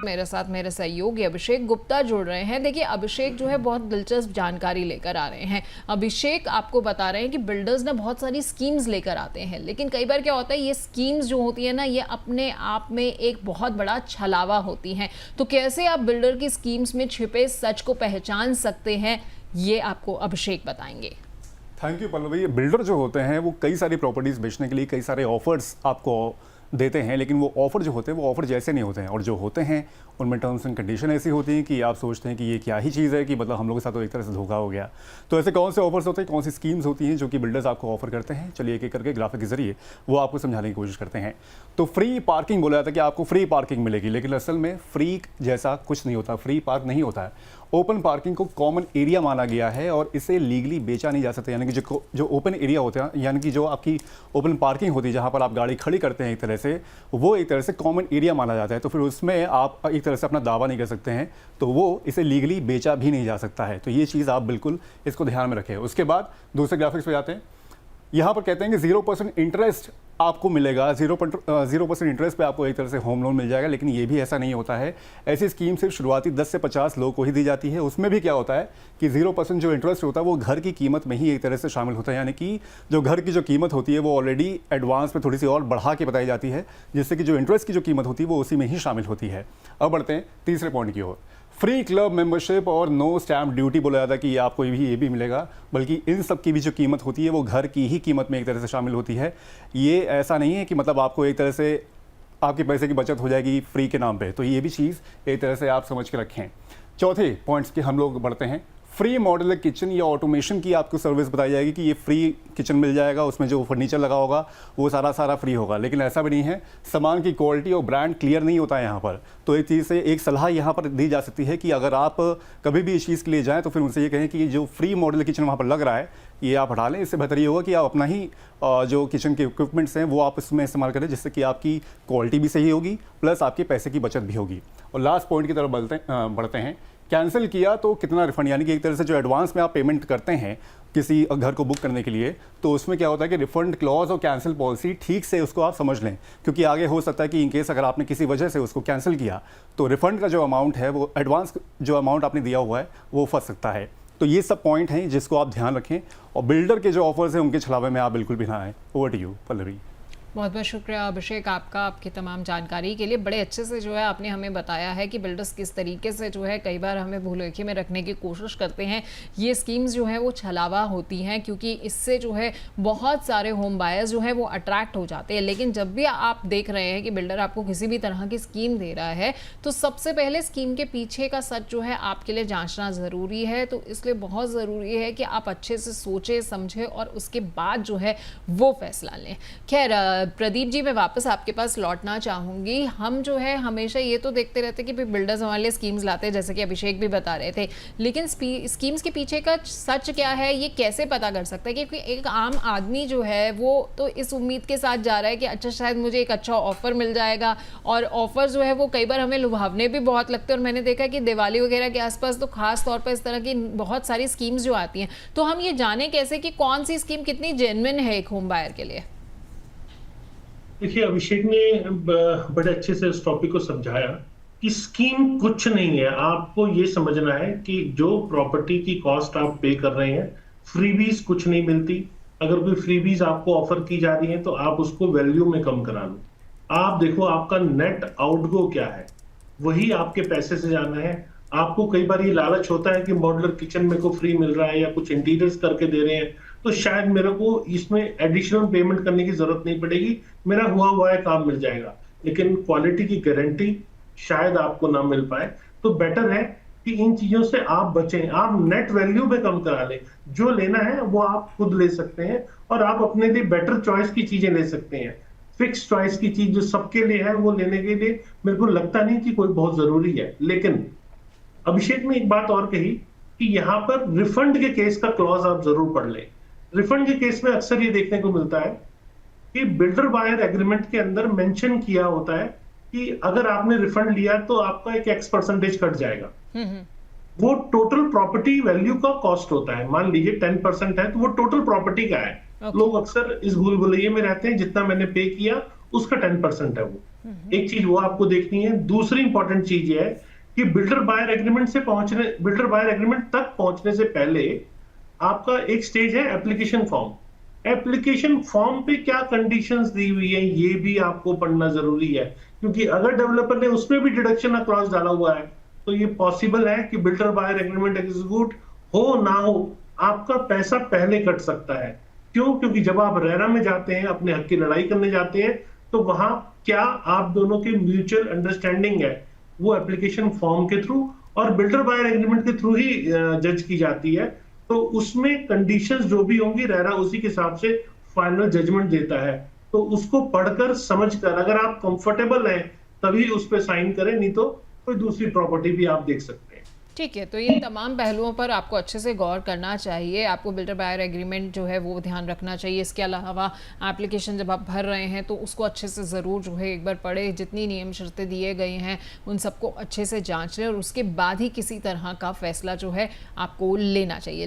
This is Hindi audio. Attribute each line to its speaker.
Speaker 1: मेरे साथ मेरे सहयोगी अभिषेक गुप्ता जुड़ रहे हैं। देखिए अभिषेक जो है बहुत दिलचस्प जानकारी लेकर आ रहे हैं। अभिषेक आपको बता रहे हैं कि बिल्डर्स ना बहुत सारी स्कीम्स लेकर आते हैं, लेकिन कई बार क्या होता है ये स्कीम्स जो होती है ना ये अपने आप में एक बहुत बड़ा छलावा होती हैं। तो कैसे आप बिल्डर की स्कीम्स में छिपे सच को पहचान सकते हैं, ये आपको अभिषेक बताएंगे।
Speaker 2: Thank you Pallavi. बिल्डर जो होते हैं वो कई सारी प्रॉपर्टीज़ बेचने के लिए कई सारे ऑफर्स आपको देते हैं, लेकिन वो ऑफ़र जो होते हैं वो ऑफ़र जैसे नहीं होते हैं, और जो होते हैं उनमें टर्म्स एंड कंडीशन ऐसी होती हैं कि आप सोचते हैं कि ये क्या ही चीज़ है कि मतलब हम लोगों के साथ तो एक तरह से धोखा हो गया। तो ऐसे कौन से ऑफर्स होते हैं, कौन सी स्कीम्स होती हैं जो कि बिल्डर्स आपको ऑफर करते हैं, चलिए एक एक करके ग्राफिक के जरिए वो आपको समझाने की कोशिश करते हैं। तो फ्री पार्किंग बोला जाता है कि आपको फ्री पार्किंग मिलेगी, लेकिन असल में फ्री जैसा कुछ नहीं होता, फ्री पार्क नहीं होता है। ओपन पार्किंग को कॉमन एरिया माना गया है और इसे लीगली बेचा नहीं जा सकता, यानी कि जो ओपन एरिया होता है, यानी कि जो आपकी ओपन पार्किंग होती है जहाँ पर आप गाड़ी खड़ी करते हैं एक तरह से, वो एक तरह से कॉमन एरिया माना जाता है। तो फिर उसमें आप एक तरह से अपना दावा नहीं कर सकते हैं, तो वो इसे लीगली बेचा भी नहीं जा सकता है। तो ये चीज़ आप बिल्कुल इसको ध्यान में रखें। उसके बाद दूसरे ग्राफिक्स पे जाते हैं। यहाँ पर कहते हैं कि 0% इंटरेस्ट आपको मिलेगा, 0% इंटरेस्ट पे आपको एक तरह से होम लोन मिल जाएगा, लेकिन ये भी ऐसा नहीं होता है। ऐसी स्कीम सिर्फ शुरुआती 10 से 50 लोगों को ही दी जाती है। उसमें भी क्या होता है कि 0% जो इंटरेस्ट होता है वो घर की कीमत में ही एक तरह से शामिल होता है, यानी कि जो घर की जो कीमत होती है वो ऑलरेडी एडवांस में थोड़ी सी और बढ़ा के बताई जाती है, जिससे कि जो इंटरेस्ट की जो कीमत होती है वो उसी में ही शामिल होती है। अब बढ़ते हैं तीसरे पॉइंट की ओर। फ्री क्लब मेंबरशिप और नो स्टैम्प ड्यूटी बोला जाता है कि ये आपको ये भी मिलेगा, बल्कि इन सब की भी जो कीमत होती है वो घर की ही कीमत में एक तरह से शामिल होती है। ये ऐसा नहीं है कि मतलब आपको एक तरह से आपके पैसे की बचत हो जाएगी फ्री के नाम पे, तो ये भी चीज़ एक तरह से आप समझ के रखें। चौथे पॉइंट्स की हम लोग बढ़ते हैं। फ्री मॉड्यूलर किचन या ऑटोमेशन की आपको सर्विस बताई जाएगी कि ये फ्री किचन मिल जाएगा, उसमें जो फर्नीचर लगा होगा वो सारा फ्री होगा, लेकिन ऐसा भी नहीं है। सामान की क्वालिटी और ब्रांड क्लियर नहीं होता है यहाँ पर। तो एक चीज़ से एक सलाह यहाँ पर दी जा सकती है कि अगर आप कभी भी इस चीज़ के लिए जाएँ तो फिर उनसे ये कहें कि जो फ्री मॉड्यूलर किचन वहाँ पर लग रहा है ये आप हटा लें। इससे बेहतर ये होगा कि आप अपना ही जो किचन के इक्विपमेंट्स हैं वो आप इसमें इस्तेमाल करें, जिससे कि आपकी क्वालिटी भी सही होगी प्लस आपके पैसे की बचत भी होगी। और लास्ट पॉइंट की तरफ बढ़ते हैं। कैंसिल किया तो कितना रिफंड, यानी कि एक तरह से जो एडवांस में आप पेमेंट करते हैं किसी घर को बुक करने के लिए, तो उसमें क्या होता है कि रिफंड क्लॉज और कैंसिल पॉलिसी ठीक से उसको आप समझ लें, क्योंकि आगे हो सकता है कि इनकेस अगर आपने किसी वजह से उसको कैंसिल किया तो रिफंड का जो अमाउंट है वो एडवांस जो अमाउंट आपने दिया हुआ है वो फंस सकता है। तो ये सब पॉइंट हैं जिसको आप ध्यान रखें, और बिल्डर के जो ऑफर्स हैं उनके छलावे में आप बिल्कुल भी ना आए। Over to you Pallavi.
Speaker 1: बहुत बहुत शुक्रिया अभिषेक आपका, आपकी तमाम जानकारी के लिए। बड़े अच्छे से जो है आपने हमें बताया है कि बिल्डर्स किस तरीके से जो है कई बार हमें भूलेखे में रखने की कोशिश करते हैं। ये स्कीम्स जो है वो छलावा होती हैं, क्योंकि इससे जो है बहुत सारे होम बायर्स जो है वो अट्रैक्ट हो जाते हैं। लेकिन जब भी आप देख रहे हैं कि बिल्डर आपको किसी भी तरह की स्कीम दे रहा है तो सबसे पहले स्कीम के पीछे का सच जो है आपके लिए जाँचना ज़रूरी है। तो इसलिए बहुत ज़रूरी है कि आप अच्छे से सोचें समझें और उसके बाद जो है वो फैसला लें। खैर प्रदीप जी, मैं वापस आपके पास लौटना चाहूँगी। हम जो है हमेशा ये तो देखते रहते कि बिल्डर्स हमारे लिए स्कीम्स लाते हैं, जैसे कि अभिषेक भी बता रहे थे, लेकिन स्कीम्स के पीछे का सच क्या है ये कैसे पता कर सकता है? क्योंकि एक आम आदमी जो है वो तो इस उम्मीद के साथ जा रहा है कि अच्छा शायद मुझे एक अच्छा ऑफर मिल जाएगा, और ऑफर जो है वो कई बार हमें लुभावने भी बहुत लगते हैं। और मैंने देखा कि दिवाली वगैरह के आसपास तो खास तौर पर इस तरह की बहुत सारी स्कीम्स जो आती हैं, तो हम ये जाने कैसे कि कौन सी स्कीम कितनी जेन्युइन है एक होम बायर के लिए?
Speaker 3: देखिए, अभिषेक ने बड़े अच्छे से इस टॉपिक को समझाया कि स्कीम कुछ नहीं है। आपको ये समझना है कि जो प्रॉपर्टी की कॉस्ट आप पे कर रहे हैं, फ्रीबीज कुछ नहीं मिलती। अगर कोई फ्रीबीज आपको ऑफर की जा रही है तो आप उसको वैल्यू में कम करा लो। आप देखो आपका नेट आउटगो क्या है, वही आपके पैसे से जाना है। आपको कई बार ये लालच होता है कि मॉड्यूलर किचन मेरे को फ्री मिल रहा है या कुछ इंटीरियर्स करके दे रहे हैं, तो शायद मेरे को इसमें एडिशनल पेमेंट करने की जरूरत नहीं पड़ेगी, मेरा हुआ है काम मिल जाएगा। लेकिन क्वालिटी की गारंटी शायद आपको ना मिल पाए। तो बेटर है कि इन चीजों से आप बचें, आप नेट वैल्यू पे कम करा लें। जो लेना है वो आप खुद ले सकते हैं और आप अपने लिए बेटर चॉइस की चीजें ले सकते हैं। फिक्स चॉइस की चीज जो सबके लिए है वो लेने के लिए मेरे को लगता नहीं कि कोई बहुत जरूरी है। लेकिन अभिषेक ने एक बात और कही कि यहाँ पर रिफंड के केस का क्लॉज आप जरूर पढ़ लें। रिफंड के केस में अक्सर ये देखने को मिलता है कि बिल्डर बायर एग्रीमेंट के अंदर मेंशन किया होता है कि अगर आपने रिफंड लिया तो आपका एक X% कट जाएगा। वो टोटल प्रॉपर्टी वैल्यू का कॉस्ट होता है। मान लीजिए 10% है तो वो टोटल प्रॉपर्टी का है। लोग अक्सर इस भूल भुलैये में रहते हैं, जितना मैंने पे किया उसका 10% है वो। एक चीज वो आपको देखनी है। दूसरी इंपॉर्टेंट चीज ये है कि बिल्डर बायर एग्रीमेंट तक पहुंचने से पहले आपका एक स्टेज है एप्लीकेशन फॉर्म। एप्लीकेशन फॉर्म पे क्या कंडीशंस दी हुई है ये भी आपको पढ़ना जरूरी है, क्योंकि अगर डेवलपर ने उसमें भी डिडक्शन का क्लॉज डाला हुआ है तो ये पॉसिबल है कि बिल्डर बायर एग्रीमेंट एग्जीक्यूट हो ना हो, आपका पैसा पहले कट सकता है। क्यों? क्योंकि जब आप रेरा में जाते हैं, अपने हक की लड़ाई करने जाते हैं, तो वहां क्या आप दोनों की म्यूचुअल अंडरस्टैंडिंग है वो एप्लीकेशन फॉर्म के थ्रू और बिल्डर बायर एग्रीमेंट के थ्रू ही जज की जाती है। तो उसमें कंडीशंस जो भी होंगी रेरा उसी के हिसाब से फाइनल जजमेंट देता है। तो उसको पढ़कर समझकर अगर आप कंफर्टेबल हैं तभी उस पर साइन करें, नहीं तो कोई दूसरी प्रॉपर्टी भी आप देख सकते हैं।
Speaker 1: ठीक है, तो ये तमाम पहलुओं पर आपको अच्छे से गौर करना चाहिए। आपको बिल्डर बायर एग्रीमेंट जो है वो ध्यान रखना चाहिए। इसके अलावा एप्लीकेशन जब आप भर रहे हैं तो उसको अच्छे से ज़रूर जो है एक बार पढ़े, जितनी नियम शर्तें दिए गए हैं उन सबको अच्छे से जांच लें और उसके बाद ही किसी तरह का फैसला जो है आपको लेना चाहिए।